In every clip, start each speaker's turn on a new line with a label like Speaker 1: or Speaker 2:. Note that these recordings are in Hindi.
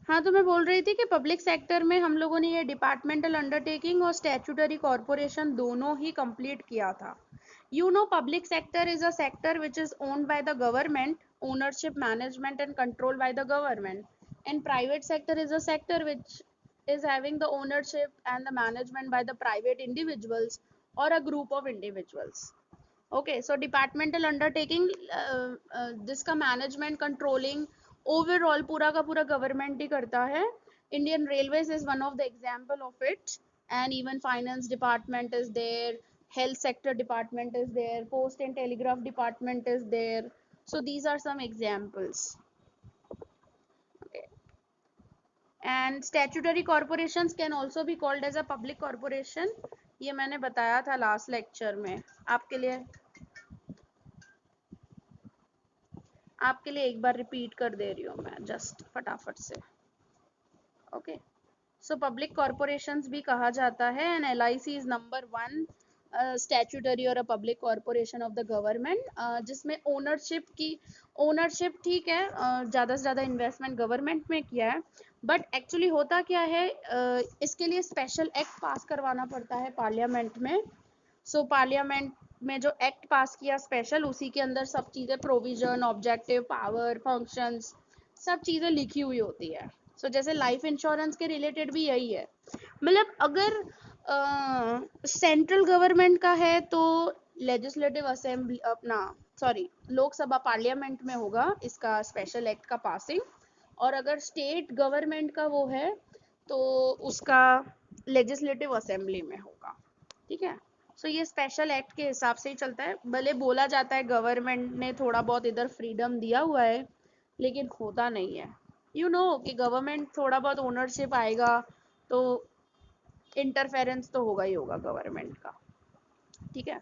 Speaker 1: हाँ, तो मैं बोल रही थी कि पब्लिक सेक्टर में हम लोगों ने ये डिपार्टमेंटल अंडरटेकिंग और स्टैट्यूटरी कॉर्पोरेशन दोनों ही कंप्लीट किया था. You know, public sector is a sector which is owned by the government, ownership, management, and controlled by the government. And private sector is a sector which is having the ownership and the management by the private individuals or a group of individuals. Okay, so departmental undertaking, जिसका मैनेजमेंट कंट्रोलिंग ओवरऑल पूरा का पूरा गवर्नमेंट ही करता है. Indian Railways is one of the example of it. And even finance department is there, health sector department is there, post and telegraph department is there. So these are some examples. Okay. And statutory corporations can also be called as a public corporation. ये मैंने बताया था लास्ट लेक्चर में. आपके लिए एक बार रिपीट कर दे रही हूँ मैं, जस्ट फटाफट से. ओके, सो पब्लिक कॉर्पोरेशंस भी कहा जाता है. And LIC is number 1 statutory और a public corporation of the government, जिसमें ओनरशिप ठीक है, ज़्यादा से ज़्यादा इन्वेस्टमेंट गवर्नमेंट में किया है. बट एक्चुअली होता क्या है, इसके लिए स्पेशल एक्ट पास करवाना पड़ता है पार्लियामेंट में. सो पार्लियामेंट में जो एक्ट पास किया स्पेशल, उसी के अंदर सब चीज़ें, प्रोविजन, ऑब्जेक्टिव, पावर, फंक्शंस, सब चीज़ें लिखी हुई होती है. सो जैसे लाइफ इंश्योरेंस के रिलेटेड भी यही है. मतलब अगर सेंट्रल गवर्नमेंट का है तो लेजिस्लेटिव असेंबली, अपना सॉरी, लोकसभा पार्लियामेंट में होगा इसका स्पेशल एक्ट का पासिंग. और अगर स्टेट गवर्नमेंट का वो है तो उसका लेजिस्लेटिव असेंबली में होगा. ठीक है. सो ये स्पेशल एक्ट के हिसाब से ही चलता है. भले बोला जाता है गवर्नमेंट ने थोड़ा बहुत इधर फ्रीडम दिया हुआ है, लेकिन होता नहीं है. यू नो कि गवर्नमेंट थोड़ा बहुत ओनरशिप आएगा तो इंटरफेरेंस तो होगा ही होगा गवर्नमेंट का. ठीक है.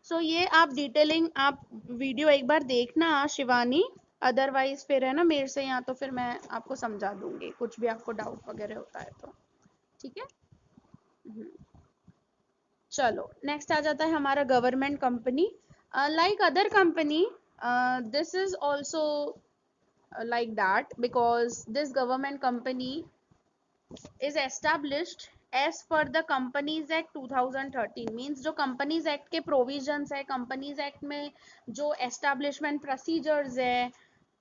Speaker 1: सो ये आप डिटेलिंग, आप वीडियो एक बार देखना शिवानी. अदरवाइज फिर है ना मेरे से, यहाँ तो फिर मैं आपको समझा दूंगी कुछ भी आपको डाउट वगैरह होता है तो. ठीक है. चलो नेक्स्ट आ जाता है हमारा government company. Like other company, this is also like that, because this government company is established as per the Companies Act 2013. Means जो कंपनीज एक्ट के प्रोविजंस है, कंपनीज एक्ट में जो एस्टेब्लिशमेंट प्रोसीजर्स है,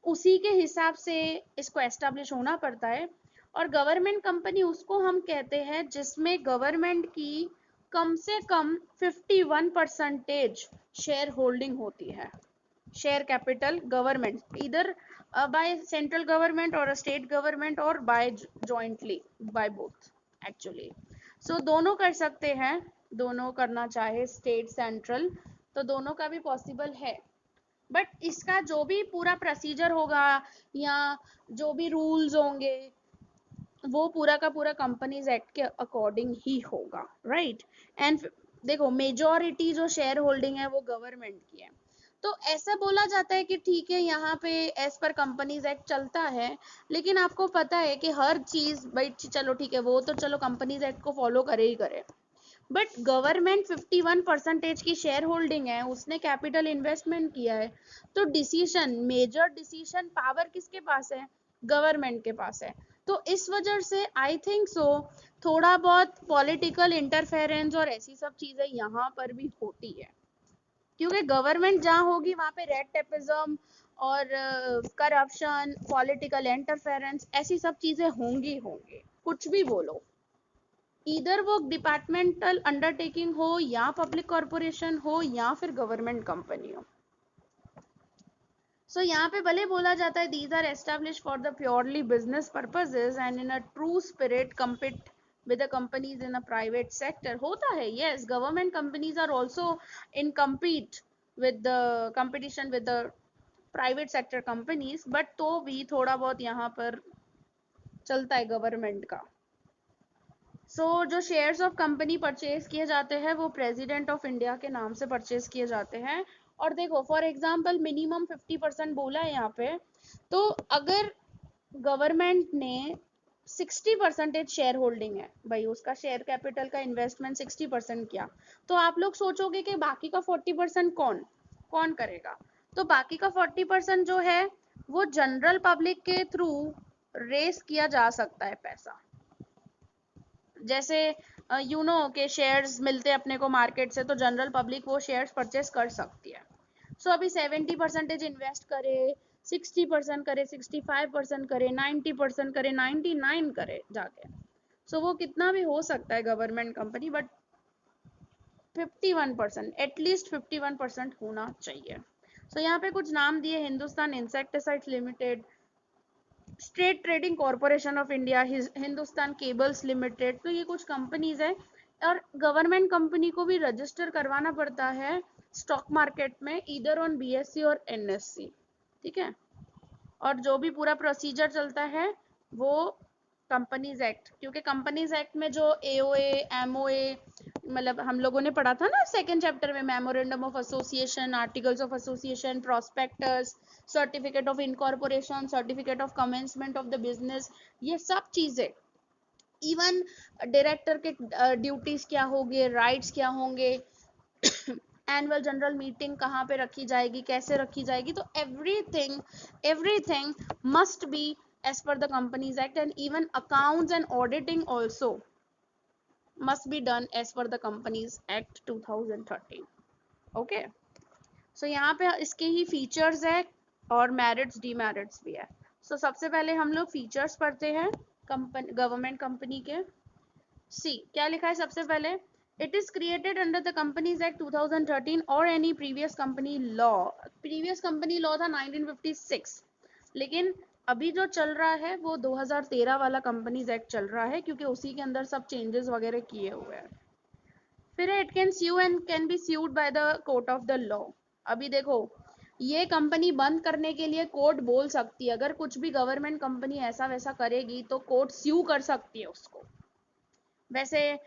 Speaker 1: उसी के हिसाब से इसको एस्टेब्लिश होना पड़ता है. और गवर्नमेंट कंपनी उसको हम कहते हैं जिसमें गवर्नमेंट की कम से कम 51% शेयर होल्डिंग होती है. शेयर कैपिटल गवर्नमेंट, इधर by central government or a state government or by jointly by both actually. So दोनों कर सकते हैं, दोनों करना चाहे स्टेट सेंट्रल तो दोनों का भी पॉसिबल है. बट इसका जो भी पूरा प्रोसीजर होगा या जो भी रूल्स होंगे वो पूरा का पूरा कंपनीज एक्ट के अकॉर्डिंग ही होगा. राइट. एंड देखो मेजॉरिटी जो शेयर होल्डिंग है वो गवर्नमेंट की है. तो ऐसा बोला जाता है कि ठीक है यहाँ पे एज पर कंपनीज एक्ट चलता है, लेकिन आपको पता है कि हर चीज भाई चलो ठीक है, वो तो चलो कंपनीज एक्ट को फॉलो करे ही करे. बट गवर्नमेंट 51% की शेयर होल्डिंग है, उसने कैपिटल इन्वेस्टमेंट किया है, तो डिसीजन, मेजर डिसीजन पावर किसके पास है? गवर्नमेंट के पास है. तो इस वजह से आई थिंक सो थोड़ा बहुत पॉलिटिकल इंटरफेरेंस और ऐसी सब चीजें यहाँ पर भी होती है, क्योंकि गवर्नमेंट जहाँ होगी वहाँ पे रेड टेपिज्म और करप्शन, पॉलिटिकल इंटरफेरेंस, ऐसी सब चीजें होंगी. कुछ भी बोलो, इधर वो डिपार्टमेंटल अंडरटेकिंग हो या पब्लिक कॉर्पोरेशन हो या फिर गवर्नमेंट कंपनी हो. सो यहाँ पे भले बोला जाता है these are establish for the purely business purposes and in a true spirit compete with the companies in a private sector. होता है, yes, government companies are also in compete with the competition with the private sector companies, but तो भी थोड़ा बहुत यहाँ पर चलता है गवर्नमेंट का. जो शेयर्स ऑफ कंपनी परचेज किए जाते हैं वो प्रेसिडेंट ऑफ इंडिया के नाम से परचेज किए जाते हैं. और देखो फॉर एग्जांपल मिनिमम 50% बोला है यहाँ पे, तो अगर गवर्नमेंट ने 60% शेयर होल्डिंग है, भाई उसका शेयर कैपिटल का इन्वेस्टमेंट 60% किया, तो आप लोग सोचोगे कि बाकी का 40% कौन करेगा? तो बाकी का 40% जो है वो जनरल पब्लिक के थ्रू रेस किया जा सकता है पैसा। जैसे के शेयर्स मिलते हैं अपने को मार्केट से, तो जनरल पब्लिक वो शेयर्स परचेस कर सकती है। सो अभी 70% इन्वेस्ट करे, 60% करे, 65% करे, 90% करे, 99 करे जाके, सो वो कितना भी हो सकता है गवर्नमेंट कंपनी, बट 51%, एटलीस्ट 51% होना चाहिए। सो यहाँ पे कुछ नाम दिए, Hindustan insecticides limited, state trading corporation of India, Hindustan cables limited, तो ये कुछ कंपनीज है। और गवर्नमेंट कंपनी को भी रजिस्टर करवाना पड़ता है स्टॉक मार्केट में, ईदर ऑन बीएससी और एनएससी, ठीक है। और जो भी पूरा प्रोसीजर चलता है वो कंपनीज एक्ट, क्योंकि कंपनीज एक्ट में जो एओए एमओए, मतलब हम लोगों ने पढ़ा था ना सेकंड चैप्टर में, memorandum of association, articles of association, prospectus, certificate of incorporation, certificate of commencement of the business, ये सब चीजें, इवन डायरेक्टर के ड्यूटीज क्या होंगे, राइट्स क्या होंगे, एनुअल जनरल मीटिंग कहाँ पे रखी जाएगी, कैसे रखी जाएगी, तो everything everything must be as per the companies act, and even accounts and auditing also must be done as per the Companies Act 2013. Okay, so यहाँ पे इसके ही फीचर्स है और मेरिट्स डीमेरिट्स भी है। सो सबसे पहले हम लोग फीचर्स पढ़ते हैं गवर्नमेंट कंपनी के। सी क्या लिखा है सबसे पहले, it is created under the companies act 2013 और any previous company law. Previous company law था 1956, लेकिन अभी जो चल रहा है वो 2013 वाला कंपनीज एक्ट चल रहा है, क्योंकि उसी के अंदर सब चेंजेस वगैरह किए हुए हैं। फिर it can sue and can be sued by the court of the law. अभी देखो, ये कंपनी बंद करने के लिए कोर्ट बोल सकती है, अगर कुछ भी गवर्नमेंट कंपनी ऐसा वैसा करेगी तो कोर्ट स्यू कर सकती है उसको। वैसे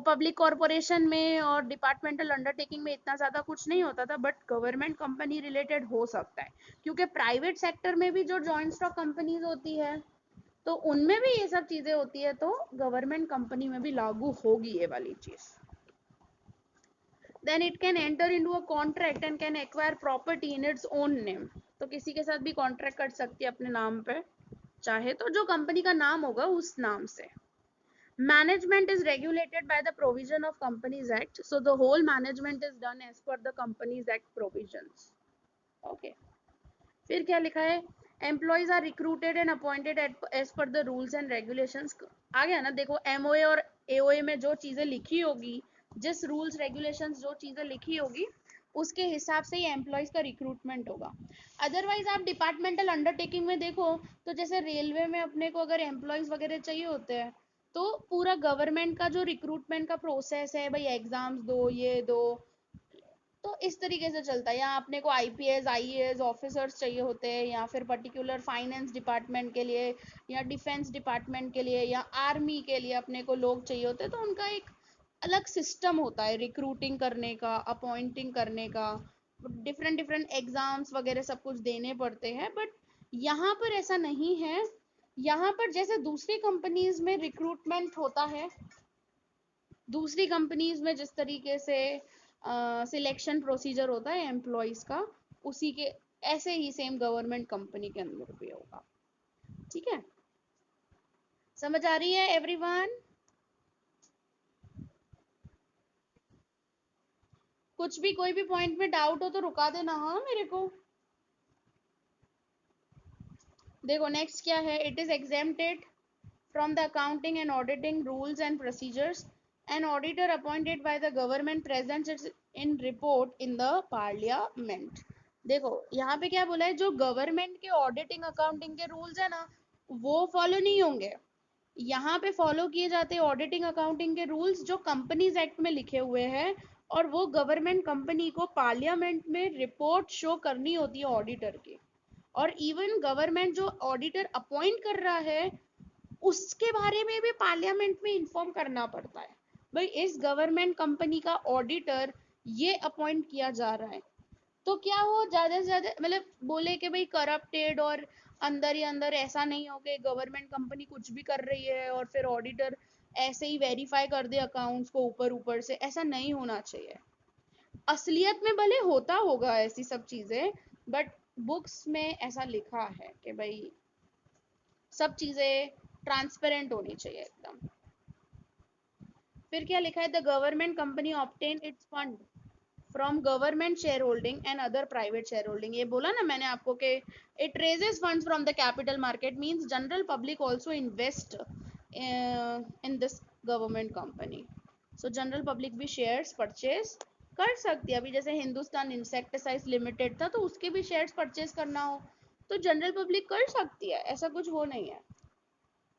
Speaker 1: पब्लिक कॉरपोरेशन में और डिपार्टमेंटल अंडरटेकिंग में इतना ज़्यादा कुछ नहीं होता था, बट गवर्नमेंट कंपनी रिलेटेड हो सकता है, क्योंकि प्राइवेट सेक्टर में भी जो जॉइंट स्टॉक कंपनीज होती है तो उनमें भी ये सब चीज़ें होती है, तो गवर्नमेंट कंपनी में भी लागू होगी ये वाली चीज़। Then it can enter into a contract and can acquire property in its own name. तो किसी के साथ भी कॉन्ट्रैक्ट कर सकती है अपने नाम पे, चाहे तो जो कंपनी का नाम होगा उस नाम से। Management is regulated by the provision of Companies Act, so the whole management is done as per the Companies Act provisions. Okay. फिर क्या लिखा है, Employees are recruited and appointed as per the rules and regulations. आ गया ना, देखो MOA और AOA में जो चीजें लिखी होगी, जिस रूल्स रेगुलेशंस जो चीजें लिखी होगी उसके हिसाब से ही एम्प्लॉयज का रिक्रूटमेंट होगा। अदरवाइज आप डिपार्टमेंटल अंडरटेकिंग में देखो तो जैसे रेलवे में अपने को अगर एम्प्लॉयज वगैरह चाहिए होते हैं, तो पूरा गवर्नमेंट का जो रिक्रूटमेंट का प्रोसेस है, भाई एग्जाम्स दो, ये दो, तो इस तरीके से चलता है। या अपने को आईपीएस आईएएस ऑफिसर्स चाहिए होते हैं, या फिर पर्टिकुलर फाइनेंस डिपार्टमेंट के लिए, या डिफेंस डिपार्टमेंट के लिए, या आर्मी के लिए अपने को लोग चाहिए होते हैं, तो उनका एक अलग सिस्टम होता है रिक्रूटिंग करने का, अपॉइंटिंग करने का, डिफरेंट डिफरेंट एग्जाम्स वगैरह सब कुछ देने पड़ते हैं। बट यहाँ पर ऐसा नहीं है, यहाँ पर जैसे दूसरी कंपनीज में रिक्रूटमेंट होता है, दूसरी कंपनीज में जिस तरीके से सिलेक्शन प्रोसीजर होता है एम्प्लॉयज का, उसी के ऐसे ही सेम गवर्नमेंट कंपनी के अंदर भी होगा। ठीक है, समझ आ रही है एवरीवन? कुछ भी कोई भी पॉइंट में डाउट हो तो रुका देना हाँ मेरे को। देखो नेक्स्ट क्या है, it is exempted from the accounting and auditing rules and procedures. An auditor appointed by the government presents its in report in the parliament. देखो यहाँ पे क्या बोला है, जो गवर्नमेंट के ऑडिटिंग अकाउंटिंग के रूल्स है ना, वो फॉलो नहीं होंगे। यहाँ पे फॉलो किए जाते हैं ऑडिटिंग अकाउंटिंग के रूल्स जो कंपनीज एक्ट में लिखे हुए हैं, और वो गवर्नमेंट कंपनी को पार्लियामेंट में रिपोर्ट शो करनी होती है ऑडिटर की। और इवन गवर्नमेंट जो ऑडिटर अपॉइंट कर रहा है उसके बारे में भी पार्लियामेंट में इन्फॉर्म करना पड़ता है, भाई इस गवर्नमेंट कंपनी का ऑडिटर ये अपॉइंट किया जा रहा है। तो क्या हो ज्यादा से ज्यादा मतलब बोले कि भाई करप्टेड और अंदर ही अंदर ऐसा नहीं हो कि गवर्नमेंट कंपनी कुछ भी कर रही है और फिर ऑडिटर ऐसे ही वेरीफाई कर दे अकाउंट्स को ऊपर ऊपर से, ऐसा नहीं होना चाहिए। असलियत में भले होता होगा ऐसी सब चीजें, बट बुक्स में ऐसा लिखा है कि भाई सब चीजें ट्रांसपेरेंट होनी चाहिए एकदम। फिर क्या लिखा है, the government company obtain it's fund from government share holding and other private share holding. ये बोला ना मैंने आपको कि it raises funds from the capital market, means general public also invest in this government company. So general public भी शेयर्स परचेज कर सकती है। अभी जैसे हिंदुस्तान इंसेक्टिसाइड्स लिमिटेड था, तो उसके भी शेयर्स परचेज करना हो तो जनरल पब्लिक कर सकती है, ऐसा कुछ वो नहीं है।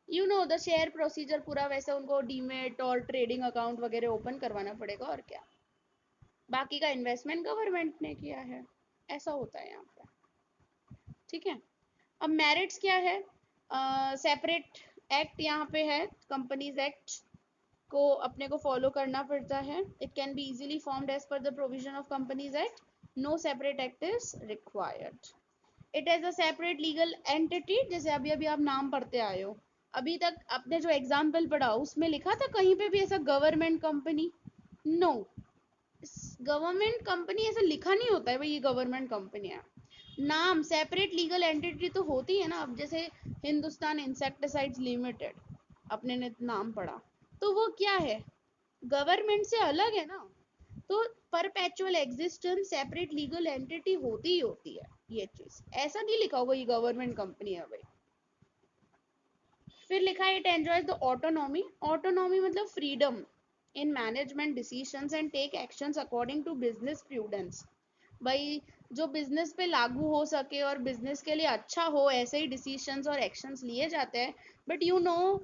Speaker 1: You know the share procedure पूरा, वैसे उनको डीमेट और ट्रेडिंग अकाउंट वगैरह ओपन करवाना पड़ेगा और क्या, बाकी का इन्वेस्टमेंट गवर्नमेंट ने किया है, ऐसा होता है यहाँ पे। ठीक है, अब मेरिट्स क्या है, सेपरेट एक्ट यहाँ पे है, कंपनीज एक्ट को अपने को फॉलो करना पड़ता है। It can be easily formed as per the provision of companies act, no separate act is required. It as a separate legal entity, जैसे अभी अभी आप नाम पढ़ते आए हो, अभी तक आपने जो एग्जाम्पल पढ़ा उसमें लिखा था कहीं पे भी ऐसा government company? No, government company ऐसा लिखा नहीं होता है भाई ये गवर्नमेंट कंपनी है। नाम सेपरेट लीगल एंटिटी तो होती है ना, अब जैसे हिंदुस्तान इंसेक्टिसाइड्स लिमिटेड अपने ने नाम पढ़ा, तो वो क्या है, गवर्नमेंट से अलग है ना, तो perpetual existence separate legal entity होती ही होती है। ये चीज ऐसा नहीं लिखा होगा ये गवर्नमेंट कंपनी है भाई। फिर लिखा है it enjoys the autonomy, autonomy मतलब freedom in management decisions and take actions according to business prudence. भाई जो बिजनेस पे लागू हो सके और बिजनेस के लिए अच्छा हो, ऐसे ही डिसीजंस और एक्शंस लिए जाते हैं। But you know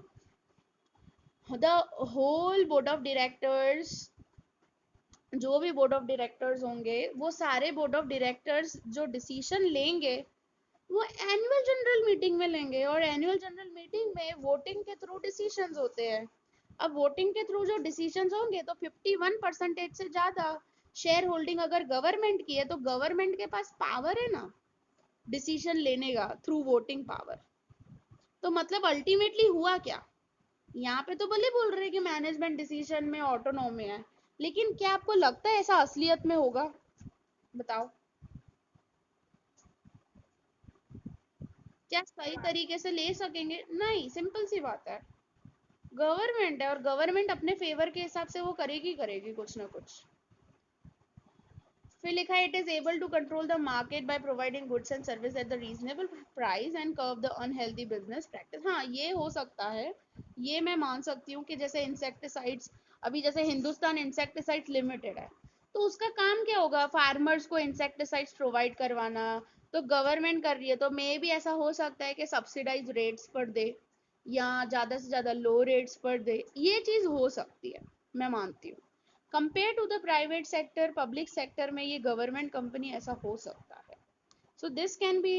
Speaker 1: the whole board of directors, जो भी बोर्ड ऑफ डायरेक्टर्स होंगे, वो सारे बोर्ड ऑफ डायरेक्टर्स जो डिसीजन लेंगे वो एनुअल जनरल मीटिंग में लेंगे, और एनुअल जनरल मीटिंग में वोटिंग के थ्रू डिसीजंस होते हैं। अब वोटिंग के थ्रू जो डिसीजंस होंगे तो 51% से ज्यादा शेयर होल्डिंग अगर गवर्नमेंट की है, तो गवर्नमेंट के पास पावर है ना डिसीजन लेने का थ्रू वोटिंग पावर। तो मतलब अल्टीमेटली हुआ क्या, यहाँ पे तो भले बोल रहे हैं कि मैनेजमेंट डिसीजन में ऑटोनॉमी है, लेकिन क्या आपको लगता है ऐसा असलियत में होगा? बताओ, क्या सही तरीके से ले सकेंगे? नहीं, सिंपल सी बात है, गवर्नमेंट है और गवर्नमेंट अपने फेवर के हिसाब से वो करेगी करेगी कुछ ना कुछ। फिर लिखा है it is able to control the market by providing goods and service at the reasonable price and curb the unhealthy business practice. हाँ, ये हो सकता है, ये मैं मान सकती हूँ कि जैसे इंसेक्टिसाइड्स, अभी जैसे हिंदुस्तान इंसेक्टिसाइड्स लिमिटेड है, तो उसका काम क्या होगा, फार्मर्स को इंसेक्टिसाइड्स प्रोवाइड करवाना, तो गवर्नमेंट कर रही है, तो मे भी ऐसा हो सकता है कि सब्सिडाइज रेट्स पर दे या ज्यादा से ज्यादा लो रेट्स पर दे, ये चीज हो सकती है, मैं मानती हूँ। Compare to the private sector, public sector में ये गवर्नमेंट कंपनी ऐसा हो सकता है, so this can be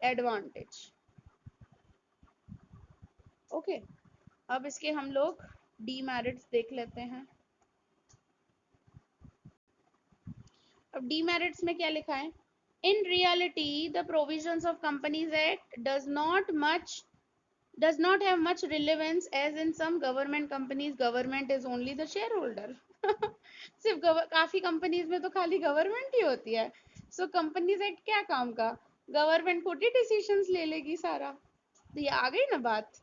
Speaker 1: advantage. Okay, अब इसके हम लोग डीमेरिट्स देख लेते हैं। अब डीमेरिट्स में क्या लिखा है, in reality the provisions of companies act does not have much relevance as in some government companies government is only the shareholder। सिर्फ काफी कंपनीज में तो खाली गवर्नमेंट ही होती है, सो कंपनीज एक्ट क्या काम का, गवर्नमेंट खुद ही डिसीजंस ले लेगी सारा, तो ये आ गई ना बात।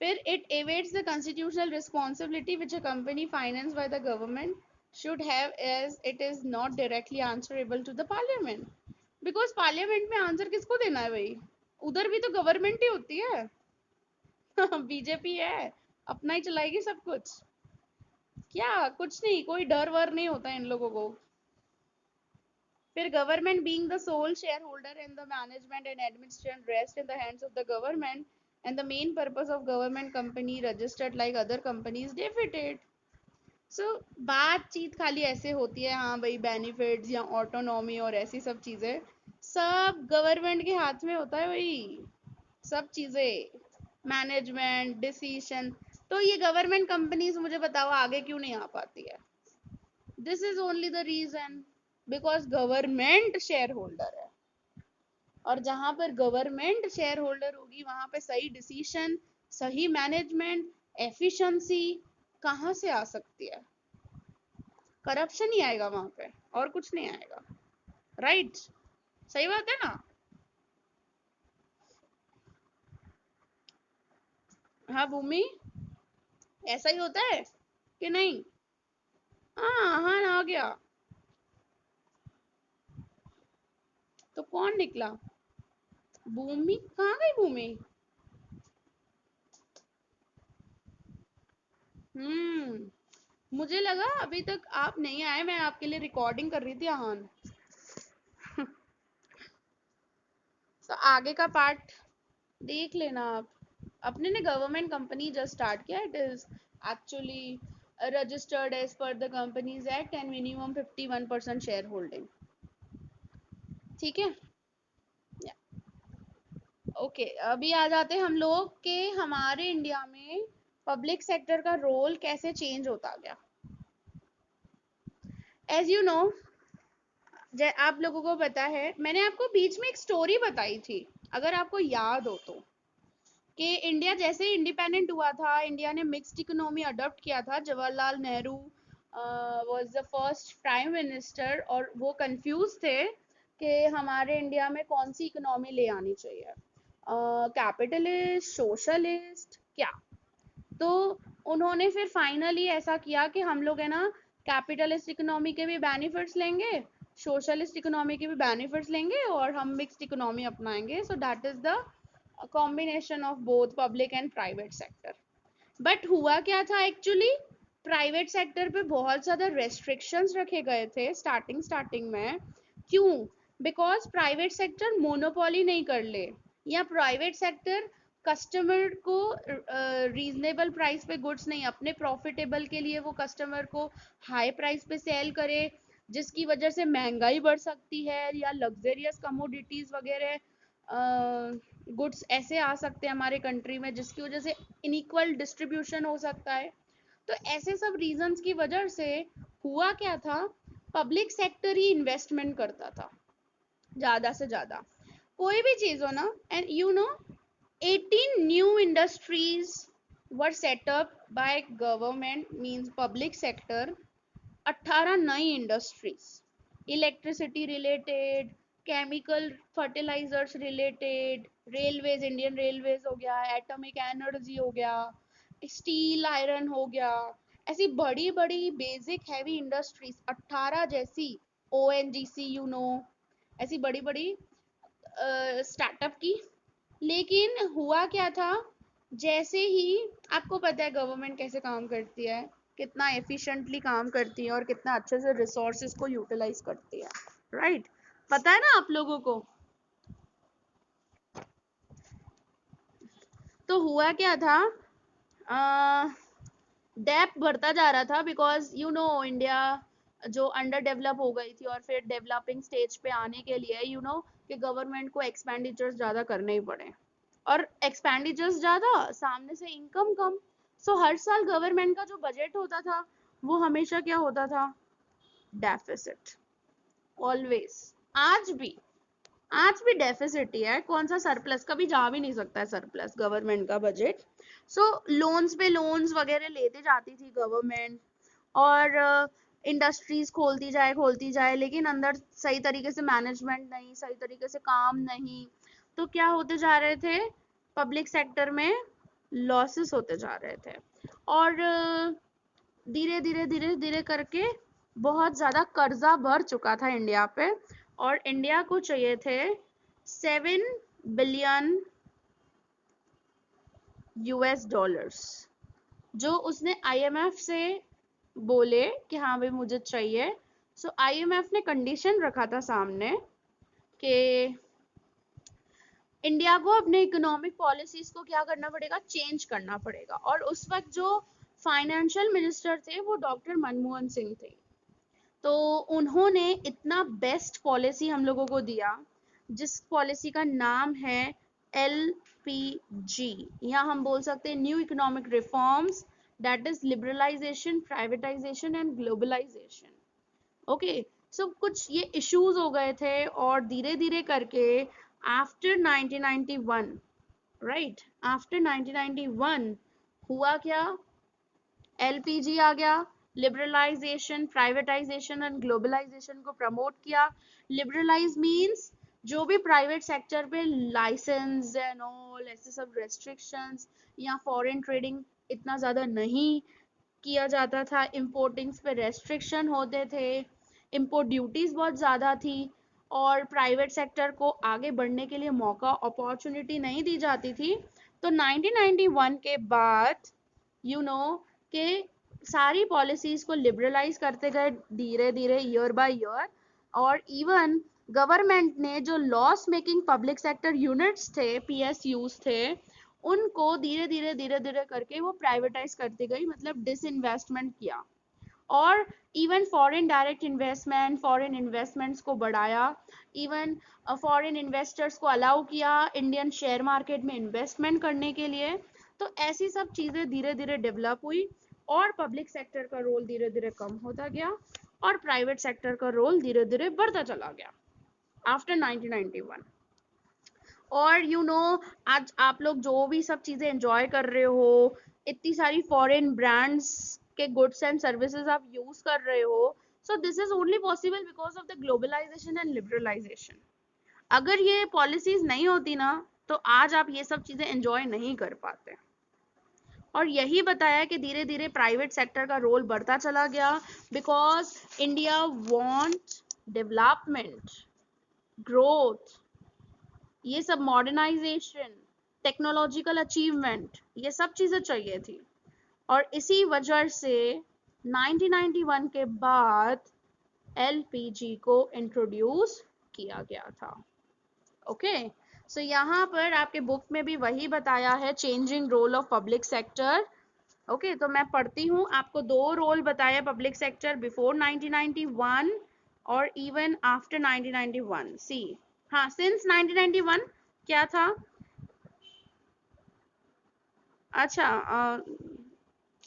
Speaker 1: फिर it awaits the constitutional responsibility which a company financed by the government should have as it is not directly answerable to the parliament, because parliament में आंसर किसको देना है भाई, उधर भी तो गवर्नमेंट ही होती है। बीजेपी है, अपना ही चलाएगी सब कुछ, क्या कुछ नहीं, कोई डर वर नहीं होता इन लोगों को। फिर government being the sole share holder in the management and administration rest in the hands of the government and the main purpose of government company registered like other companies defeated. So बातचीत खाली ऐसे होती है, हाँ भाई बेनिफिट्स या ऑटोनॉमी और ऐसी सब चीजें, सब गवर्नमेंट के हाथ में होता है भाई, सब चीजें मैनेजमेंट डिसीजन। तो ये गवर्नमेंट कंपनीज मुझे बताओ आगे क्यों नहीं आ पाती है, this is only the reason because government shareholder है, और जहां पर गवर्नमेंट शेयर होल्डर होगी वहां पे सही डिसीजन, सही मैनेजमेंट, एफिशिएंसी कहाँ से आ सकती है, करप्शन ही आएगा वहां पे, और कुछ नहीं आएगा, राइट? सही बात है ना? हाँ भूमि, ऐसा ही होता है कि नहीं? हाँ हाँ आ गया। तो कौन निकला? भूमि कहाँ गई भूमि? मुझे लगा अभी तक आप नहीं आए, मैं आपके लिए रिकॉर्डिंग कर रही थी आहान। तो आगे का पार्ट देख लेना आप। अपने ने गवर्नमेंट कंपनी जस्ट स्टार्ट किया, it is actually registered as per the companies act and minimum 51% shareholding. ठीक है, ओके अभी आ जाते हैं हम लोग के हमारे इंडिया में पब्लिक सेक्टर का रोल कैसे चेंज होता गया। एज यू नो, आप लोगों को पता है, मैंने आपको बीच में एक स्टोरी बताई थी, अगर आपको याद हो तो, कि इंडिया जैसे इंडिपेंडेंट हुआ था, इंडिया ने मिक्स्ड इकोनॉमी अडॉप्ट किया था। Jawaharlal Nehru was the first prime minister और वो कंफ्यूज थे कि हमारे इंडिया में कौन सी इकोनॉमी ले आनी चाहिए, कैपिटलिस्ट, सोशलिस्ट, क्या। तो उन्होंने फिर फाइनली ऐसा किया कि हम लोग है ना कैपिटलिस्ट इकोनॉमी के भी बेनिफिट्स लेंगे, सोशलिस्ट इकोनॉमी के भी बेनिफिट्स लेंगे और हम मिक्स्ड इकोनॉमी अपनाएंगे। So that is the combination of both public and private sector. But हुआ क्या था एक्चुअली, प्राइवेट सेक्टर पे बहुत ज़्यादा रेस्ट्रिक्शंस रखे गए थे स्टार्टिंग में। क्यों? बिकॉज प्राइवेट सेक्टर मोनोपोली नहीं कर ले, या प्राइवेट सेक्टर कस्टमर को रीजनेबल प्राइस पे गुड्स नहीं, अपने प्रॉफिटेबल के लिए वो कस्टमर को हाई प्राइस पे सेल करे, जिसकी वजह से महंगाई बढ़ सकती है या लग्जरियस कमोडिटीज वगैरह गुड्स ऐसे आ सकते हैं हमारे कंट्री में जिसकी वजह से इनइक्वल डिस्ट्रीब्यूशन हो सकता है। तो ऐसे सब रीजंस की वजह से हुआ क्या था, पब्लिक सेक्टर ही इन्वेस्टमेंट करता था ज्यादा से ज्यादा, कोई भी चीज हो ना। And you know 18 new industries were set up by government means public sector. 18 नई industries, electricity related, chemical fertilisers related, railways, Indian railways हो गया, एटॉमिक एनर्जी हो गया, स्टील आयरन हो गया, ऐसी बड़ी बड़ी बेसिक हैवी इंडस्ट्रीज 18 जैसी, ओएनजीसी यू नो, ऐसी बड़ी बड़ी स्टार्टअप की। लेकिन हुआ क्या था, जैसे ही, आपको पता है गवर्नमेंट कैसे काम करती है, कितना एफिशिएंटली काम करती है और कितना अच्छे से रिसोर्सेज को यूटिलाइज करती है, राइट? पता है ना आप लोगों को। तो हुआ क्या था, डेप्थ बढ़ता जा रहा था बिकॉज यू नो इंडिया जो अंडर डेवलप हो गई थी और फिर डेवलपिंग स्टेज पे आने के लिए यू नो कि गवर्नमेंट को एक्सपेंडिचर्स ज़्यादा करने ही पड़े, और एक्सपेंडिचर्स ज़्यादा, सामने से इनकम कम। सो हर साल गवर्नमेंट का जो बजट होता था वो हमेशा क्या होता था, डेफिसिट, ऑलवेज। आज भी, आज भी डेफिसिट ही है, कौन सा सरप्लस, कभी जा भी नहीं सकता है सरप्लस गवर्नमेंट का बजट। सो लोन्स पे लोन्स वगैरह लेते जाती थी गवर्नमेंट, और इंडस्ट्रीज खोलती जाए लेकिन अंदर सही तरीके से मैनेजमेंट नहीं, सही तरीके से काम नहीं। तो क्या होते जा रहे थे, पब्लिक सेक्टर में लॉसेस होते जा रहे थे, और धीरे धीरे धीरे धीरे करके बहुत ज्यादा कर्जा बढ़ चुका था इंडिया पे, और इंडिया को चाहिए थे 7 बिलियन यूएस डॉलर्स, जो उसने आईएमएफ से बोले कि हाँ भाई मुझे चाहिए। सो आईएमएफ ने कंडीशन रखा था सामने कि इंडिया को अपने इकोनॉमिक पॉलिसीज को क्या करना पड़ेगा, चेंज करना पड़ेगा। और उस वक्त जो फाइनेंशियल मिनिस्टर थे वो डॉक्टर मनमोहन सिंह थे। तो उन्होंने इतना बेस्ट पॉलिसी हम लोगों को दिया, जिस पॉलिसी का नाम है LPG, या हम बोल सकते हैं new economic reforms, that is liberalisation, privatisation and globalisation. Okay, so कुछ ये इश्यूज हो गए थे और धीरे धीरे करके आफ्टर 1991, राइट, आफ्टर 1991 हुआ क्या, LPG आ गया, लिबरलाइजेशन, प्राइवेटाइजेशन एंड ग्लोबलाइजेशन को प्रमोट किया। लिबरलाइज मींस जो भी प्राइवेट सेक्टर पे लाइसेंस एंड ऑल ऐसे सब रेस्ट्रिक्शंस या फॉरेन ट्रेडिंग इतना ज़्यादा नहीं किया जाता था, इम्पोर्टिंग्स पे रेस्ट्रिक्शन होते थे, इम्पोर्ट ड्यूटीज बहुत ज़्यादा थी, और प्राइवेट सेक्टर को आगे बढ़ने के लिए मौका अपॉर्चुनिटी नहीं दी जाती थी। तो 1991 के बाद यू नो कि सारी पॉलिसीज को लिबरलाइज करते गए धीरे धीरे ईयर बाय ईयर, और इवन गवर्नमेंट ने जो loss making public sector units थे, पीएसयूज थे, उनको धीरे धीरे धीरे धीरे करके वो प्राइवेटाइज करती गई, मतलब डिसइन्वेस्टमेंट किया। और even foreign direct investment, foreign investments को बढ़ाया, इवन फॉरेन इन्वेस्टर्स को अलाउ किया इंडियन शेयर मार्केट में इन्वेस्टमेंट करने के लिए। तो ऐसी सब चीज़ें धीरे धीरे डेवलप हुई, और पब्लिक सेक्टर का रोल धीरे धीरे कम होता गया, और प्राइवेट सेक्टर का रोल धीरे धीरे बढ़ता चला गया आफ्टर 1991। और आज आप लोग जो भी सब चीज़ें एंजॉय कर रहे हो, इतनी सारी फॉरेन ब्रांड्स के गुड्स एंड सर्विसेज आप यूज कर रहे हो, so this is only possible because of the globalisation and liberalisation. अगर ये पॉलिसीज नहीं होती ना, तो आज आप ये सब चीज़ें एंजॉय नहीं कर पाते। और यही बताया कि धीरे धीरे प्राइवेट सेक्टर का रोल बढ़ता चला गया, because India want development, growth, ये सब मॉडर्नाइजेशन, टेक्नोलॉजिकल अचीवमेंट, ये सब चीजें चाहिए थी। और इसी वजह से 1991 के बाद एलपीजी को इंट्रोड्यूस किया गया था। ओके, सो यहाँ पर आपके बुक में भी वही बताया है, changing role of public sector. Okay, तो मैं पढ़ती हूँ, आपको दो रोल बताया पब्लिक सेक्टर बिफोर 1991 और इवन आफ्टर 1991। सी, हाँ, सिंस 1991 क्या था? अच्छा,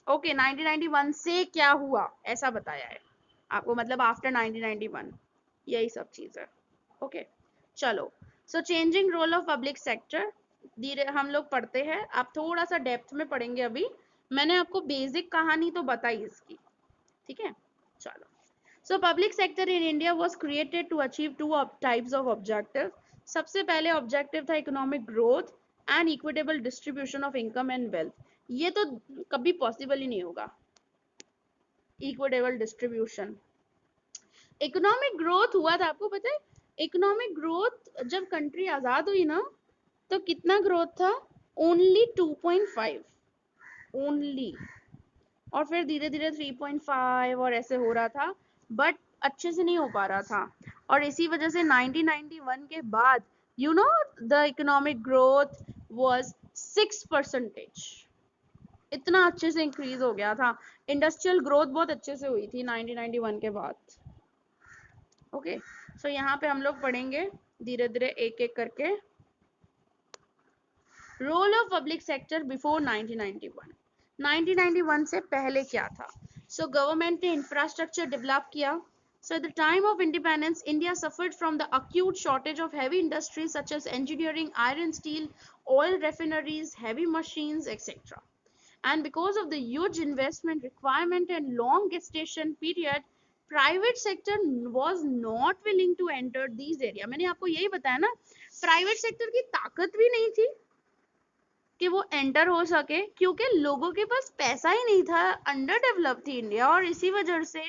Speaker 1: ओके, 1991 से क्या हुआ ऐसा बताया है आपको, मतलब आफ्टर 1991, यही सब चीज़ है। ओके, चलो, so changing role of public sector धीरे हम लोग पढ़ते हैं, आप थोड़ा सा डेप्थ में पढ़ेंगे अभी। मैंने आपको बेसिक कहानी तो बताई इसकी, ठीक है? चलो, so public sector in India was created to achieve two types of objectives. सबसे पहले ऑब्जेक्टिव था economic growth and equitable distribution of income and wealth. ये तो कभी पॉसिबल ही नहीं होगा, इक्विटेबल डिस्ट्रीब्यूशन। इकोनॉमिक ग्रोथ हुआ था, आपको पता है इकोनॉमिक ग्रोथ जब कंट्री आजाद हुई ना, तो कितना ग्रोथ था? Only 2.5, only. और फिर धीरे धीरे 3.5 और ऐसे हो रहा था, बट अच्छे से नहीं हो पा रहा था। और इसी वजह से 1991 के बाद द इकोनॉमिक ग्रोथ वाज 6%, इतना अच्छे से इंक्रीज हो गया था। इंडस्ट्रियल ग्रोथ बहुत अच्छे से हुई थी 1991 के बाद। ओके, सो यहाँ पे हम लोग पढ़ेंगे धीरे धीरे एक एक करके। Role of public sector before 1991, 1991 से पहले क्या था? सो गवर्नमेंट ने इंफ्रास्ट्रक्चर डेवलप किया। So at the time of independence, India suffered from the acute shortage of heavy industries such as engineering, iron, steel, oil refineries, heavy machines, etc. And because of the huge investment requirement and long gestation period, private sector was not willing to enter these area. मैंने आपको यही बताया ना, प्राइवेट सेक्टर की ताकत भी नहीं थी कि वो एंटर हो सके, क्योंकि लोगों के पास पैसा ही नहीं था, अंडर डेवलप थी इंडिया, और इसी वजह से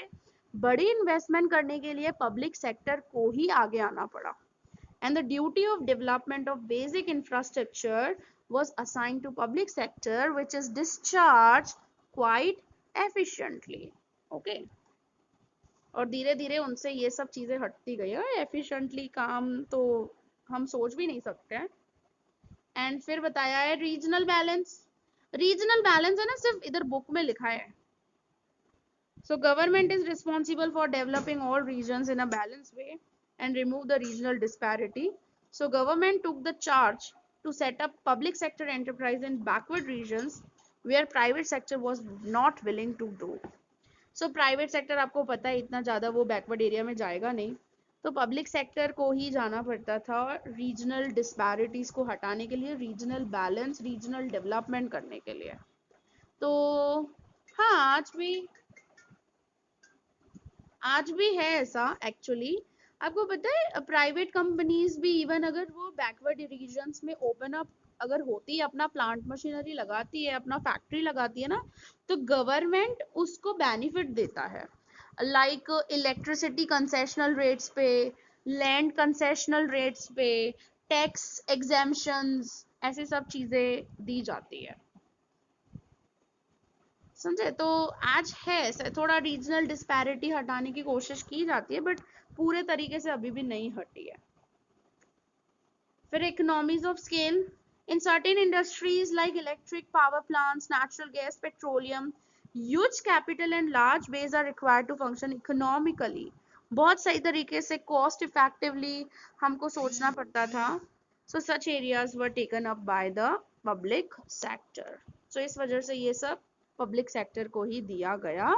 Speaker 1: बड़ी इन्वेस्टमेंट करने के लिए पब्लिक सेक्टर को ही आगे आना पड़ा। And the duty of development of basic infrastructure was assigned to public sector which is discharged quite efficiently. Okay, और धीरे धीरे उनसे ये सब चीजें हटती गई है, एफिशिएंटली काम तो हम सोच भी नहीं सकते हैं। एंड फिर बताया है रीजनल बैलेंस, रीजनल बैलेंस है ना, सिर्फ इधर बुक में लिखा है। So government is responsible for developing all regions in a balance way and remove the regional disparity. So government took the charge to set up public sector enterprise in backward regions where private sector was not willing to do. So private sector आपको पता है इतना ज़्यादा वो backward area में जाएगा नहीं, तो पब्लिक सेक्टर को ही जाना पड़ता था रीजनल डिस्पैरिटीज को हटाने के लिए, रीजनल बैलेंस, रीजनल डेवलपमेंट करने के लिए। तो हाँ, आज भी है ऐसा एक्चुअली, आपको पता है प्राइवेट कंपनीज भी इवन अगर वो बैकवर्ड रीजन्स में ओपन अप अगर होती है, अपना प्लांट मशीनरी लगाती है, अपना फैक्ट्री लगाती है ना, तो गवर्नमेंट उसको बेनिफिट देता है, लाइक इलेक्ट्रिसिटी कंसेशनल रेट्स पे, लैंड कंसेशनल रेट्स पे, टैक्स एग्जेम्पशंस, ऐसी सब चीजें दी जाती है। समझे? तो आज है थोड़ा रीजनल डिस्पैरिटी हटाने की कोशिश की जाती है, बट पूरे तरीके से अभी भी नहीं हटी है। फिर economies of scale, in certain industries like electric power plants, natural gas, petroleum, huge capital and large base are required to function economically. बहुत सही तरीके से cost effectively हमको सोचना पड़ता था, so such areas were taken up by the public sector. So इस वजह से ये सब पब्लिक सेक्टर को ही दिया गया।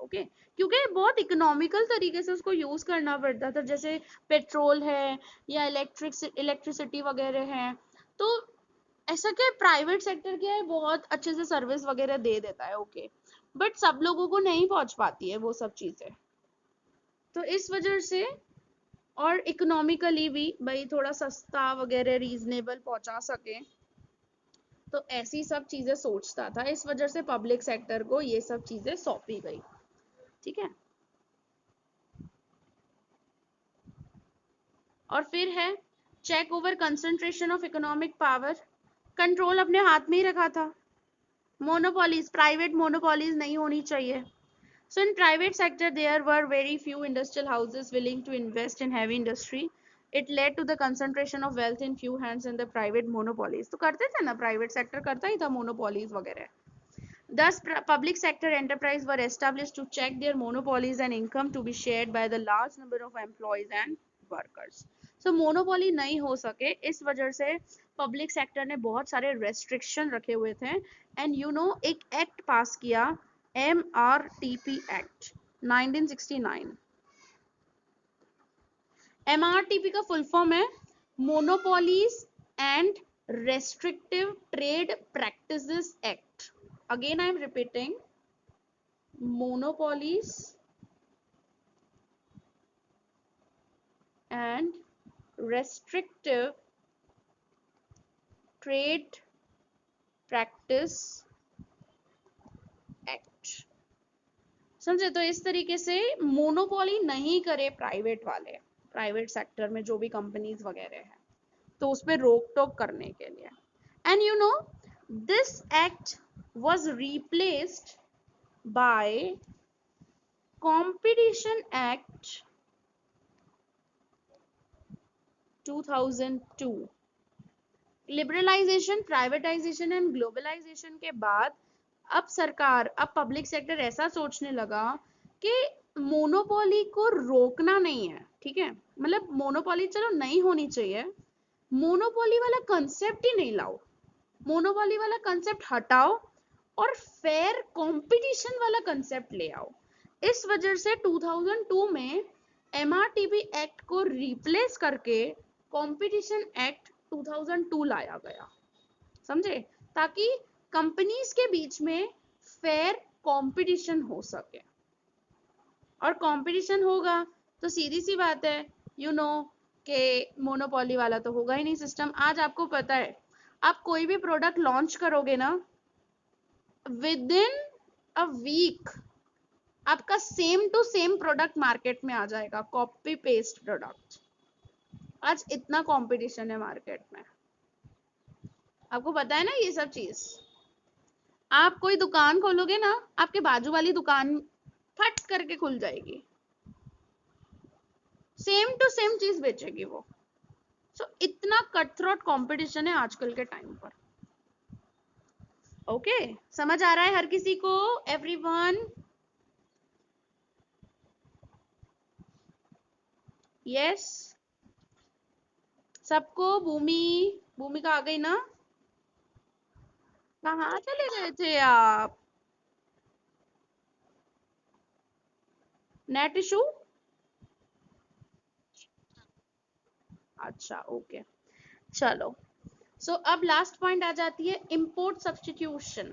Speaker 1: ओके क्योंकि बहुत इकोनॉमिकल तरीके से उसको यूज करना पड़ता था, जैसे पेट्रोल है या इलेक्ट्रिसिटी वगैरह है, तो ऐसा क्या प्राइवेट सेक्टर क्या है बहुत अच्छे से सर्विस वगैरह दे देता है, ओके, बट सब लोगों को नहीं पहुंच पाती है वो सब चीजें, तो इस वजह से, और इकोनॉमिकली भी भाई थोड़ा सस्ता वगैरह रीजनेबल पहुंचा सके, तो ऐसी सब चीजें सोचता था, इस वजह से पब्लिक सेक्टर को ये सब चीजें सौंपी गई। ठीक है, और फिर है check over concentration of economic power, control अपने हाथ में ही रखा था, मोनोपोलीज, प्राइवेट मोनोपोलीज नहीं होनी चाहिए। So in private sector there were very few industrial houses willing to invest in heavy industry. It led to the concentration of wealth in few hands and the private monopolies. तो करते थे ना, private sector करता ही था monopolies वगैरह। Thus public sector enterprise were established to check their monopolies and income to be shared by the large number of employees and workers. So monopoly नहीं हो सके, इस वजह से public sector ने बहुत सारे restriction रखे हुए थे, and you know एक act पास किया, MRTP Act 1969। MRTP का फुल फॉर्म है monopolies and restrictive trade practices act. Again I am repeating, monopolies and restrictive trade practice act. समझे? तो इस तरीके से मोनोपोली नहीं करे प्राइवेट वाले, प्राइवेट सेक्टर में जो भी कंपनीज वगैरह है, तो उस पर रोक टोक करने के लिए। And you know this act was replaced by Competition Act 2002। Liberalisation, privatisation and globalisation के बाद अब सरकार, अब पब्लिक सेक्टर ऐसा सोचने लगा कि मोनोपोली को रोकना नहीं है, ठीक है, मतलब मोनोपोली चलो नहीं होनी चाहिए, मोनोपोली वाला कंसेप्ट ही नहीं लाओ, मोनोपोली वाला कंसेप्ट हटाओ और फेयर कंपटीशन वाला कंसेप्ट ले आओ। इस वजह से 2002 में MRTP एक्ट को रिप्लेस करके कंपटीशन एक्ट 2002 लाया गया। समझे? ताकि कंपनीज के बीच में फेयर कंपटीशन हो सके, और कंपटीशन होगा तो सीधी सी बात है, यू नो के मोनोपोली वाला तो होगा ही नहीं सिस्टम। आज आपको पता है, आप कोई भी प्रोडक्ट लॉन्च करोगे ना, विद इन अ वीक आपका same to same product market में आ जाएगा, कॉपी पेस्ट प्रोडक्ट। आज इतना कंपटीशन है मार्केट में, आपको पता है ना ये सब चीज। आप कोई दुकान खोलोगे ना, आपके बाजू वाली दुकान फट करके खुल जाएगी, सेम टू सेम चीज बेचेगी वो। सो इतना कट थ्रोट कंपटीशन है आजकल के टाइम पर। ओके, समझ आ रहा है हर किसी को? एवरीवन? यस, सबको? भूमिका आ गई ना? कहाँ चले गए थे आप? Net issue? अच्छा, ओके, चलो। सो अब लास्ट पॉइंट आ जाती है इंपोर्ट सब्स्टिट्यूशन।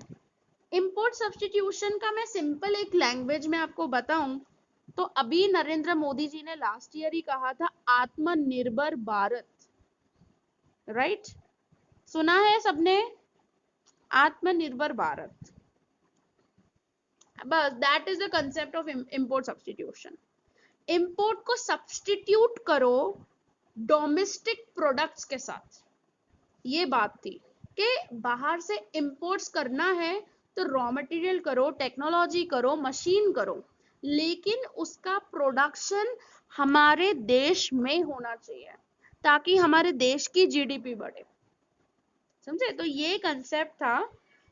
Speaker 1: इंपोर्ट सब्स्टिट्यूशन का मैं सिंपल एक लैंग्वेज में आपको बताऊं तो अभी नरेंद्र मोदी जी ने लास्ट ईयर ही कहा था आत्मनिर्भर भारत, राइट? सुना है सबने, आत्मनिर्भर भारत। बस that is the concept of import substitution. Import को सब्स्टिट्यूट करो डोमेस्टिक प्रोडक्ट्स के साथ। ये बात थी कि बाहर से इंपोर्ट्स करना है तो रॉ मटेरियल करो, टेक्नोलॉजी करो, मशीन करो, लेकिन उसका प्रोडक्शन हमारे देश में होना चाहिए ताकि हमारे देश की जीडीपी बढ़े। समझे? तो ये कंसेप्ट था,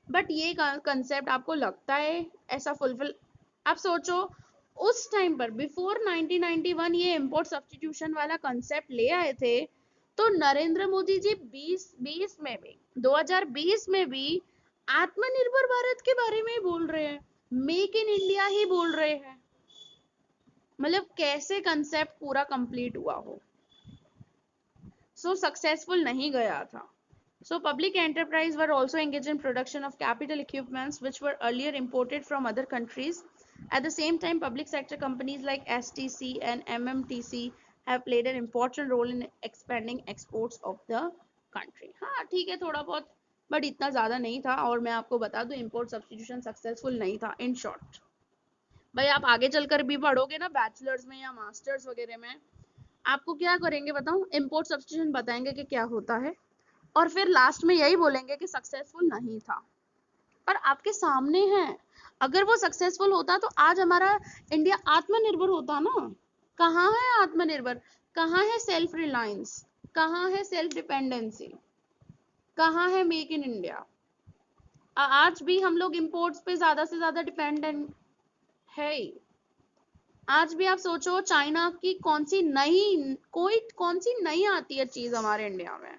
Speaker 1: बट ये कंसेप्ट आपको लगता है ऐसा फुलफिल? आप सोचो उस टाइम पर बिफोर 1991 ये इंपोर्ट सब्स्टिट्यूशन वाला कंसेप्ट ले आए थे, तो नरेंद्र मोदी जी 2020 में भी 2020 में भी आत्मनिर्भर भारत के बारे में ही बोल रहे हैं, मेक इन इंडिया ही बोल रहे हैं। मतलब कैसे कंसेप्ट पूरा कंप्लीट हुआ हो। सो सक्सेसफुल नहीं गया था। So public enterprise were also engaged in production of capital equipments which were earlier imported from other countries. At the same time, public sector companies like STC and MMTC have played an important role in expanding exports of the country. हाँ ठीक है, थोड़ा बहुत, बट इतना ज़्यादा नहीं था। और मैं आपको बता दूं import substitution सक्सेसफुल नहीं था। इन शॉर्ट भाई आप आगे चलकर भी पढ़ोगे ना बैचलर्स में या मास्टर्स वगैरह में, आपको क्या करेंगे बताऊं, import substitution बताएंगे कि क्या होता है, और फिर लास्ट में यही बोलेंगे कि सक्सेसफुल नहीं था। पर आपके सामने है, अगर वो सक्सेसफुल होता तो आज हमारा इंडिया आत्मनिर्भर होता ना। कहाँ है आत्मनिर्भर, कहाँ है सेल्फ रिलायंस, कहाँ है सेल्फ डिपेंडेंसी, कहाँ है मेक इन इंडिया? आज भी हम लोग इंपोर्ट्स पे ज्यादा से ज्यादा डिपेंडेंट है। आज भी आप सोचो चाइना की कौन सी नई आती है चीज हमारे इंडिया में?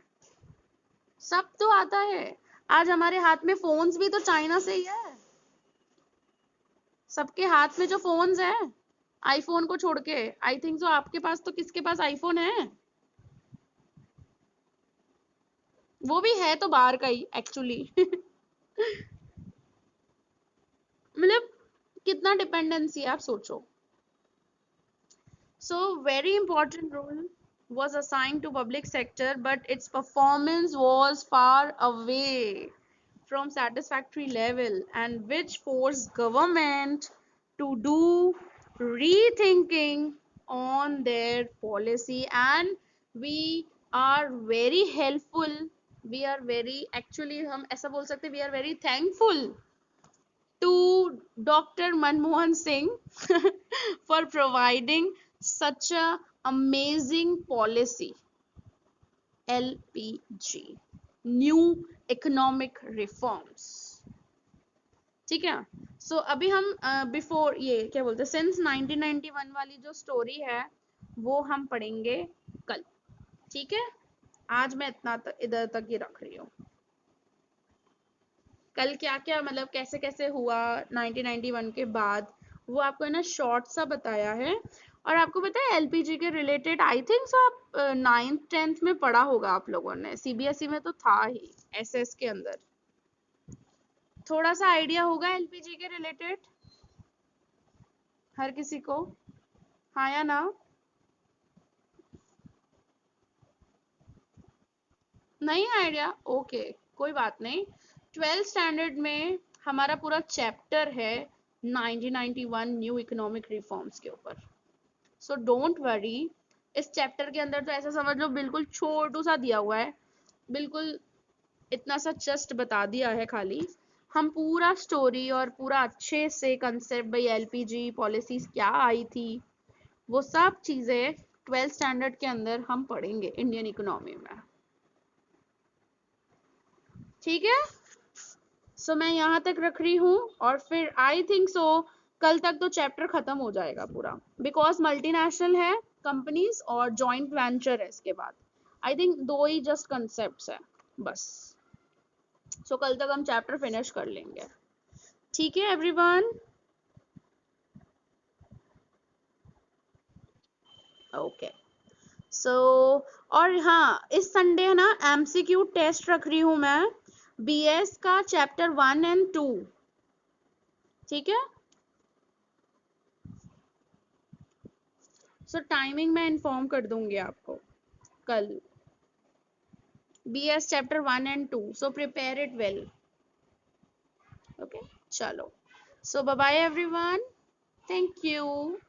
Speaker 1: सब तो आता है। आज हमारे हाथ में फोन्स भी तो चाइना से ही है। सबके हाथ में जो फोन्स है, आईफोन को छोड़ के, आई थिंक सो आपके पास तो, किसके पास आईफोन है? वो भी है तो बाहर का ही एक्चुअली। मतलब कितना डिपेंडेंसी है आप सोचो। So very important role was assigned to public sector, but its performance was far away from satisfactory level, and which forced government to do rethinking on their policy. And we are very helpful, we are very, actually हम ऐसा बोल सकते, we are very thankful to Dr. Manmohan Singh for providing such a amazing policy, LPG, New Economic Reforms। ठीक है, सो अभी हम बिफोर ये क्या बोलते हैं, सिंस 1991 वाली जो स्टोरी है वो हम पढ़ेंगे कल। ठीक है, आज मैं इतना इधर तक ही रख रही हूँ। कल क्या क्या मतलब कैसे कैसे हुआ 1991 के बाद, वो आपको है ना शॉर्ट सा बताया है। और आपको पता है एलपीजी के रिलेटेड आई थिंक सो आप 9th 10th में पढ़ा होगा आप लोगों ने, सीबीएसई में तो था ही, एसएस के अंदर थोड़ा सा आइडिया होगा एलपीजी के रिलेटेड हर किसी को, हाँ या ना? नहीं आइडिया, ओके कोई बात नहीं। 12th स्टैंडर्ड में हमारा पूरा चैप्टर है 1991 न्यू इकोनॉमिक रिफॉर्म्स के ऊपर। सो डोंट वरी, इस चैप्टर के अंदर तो ऐसा समझ लो बिल्कुल छोटू सा दिया हुआ है, बिल्कुल इतना सा जस्ट बता दिया है खाली। हम पूरा स्टोरी और पूरा अच्छे से कंसेप्ट, भाई एलपीजी पॉलिसीज क्या आई थी, वो सब चीजें 12th स्टैंडर्ड के अंदर हम पढ़ेंगे इंडियन इकोनॉमी में। ठीक है, सो मैं यहाँ तक रख रही हूँ, और फिर आई थिंक सो कल तक तो चैप्टर खत्म हो जाएगा पूरा, बिकॉज मल्टीनेशनल है कंपनीज और जॉइंट वेंचर है इसके बाद। I think 2 he just concepts है बस। सो कल तक हम चैप्टर फिनिश कर लेंगे। ठीक है एवरीवन, ओके। सो और हाँ, इस संडे है ना एमसीक्यू टेस्ट रख रही हूँ मैं, बीएस का चैप्टर 1 and 2। ठीक है, सो टाइमिंग मैं इन्फॉर्म कर दूंगी आपको कल. BS chapter 1 and 2, so prepare it well. Okay, chalo. So bye bye everyone. Thank you.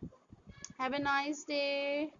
Speaker 1: Have a nice day.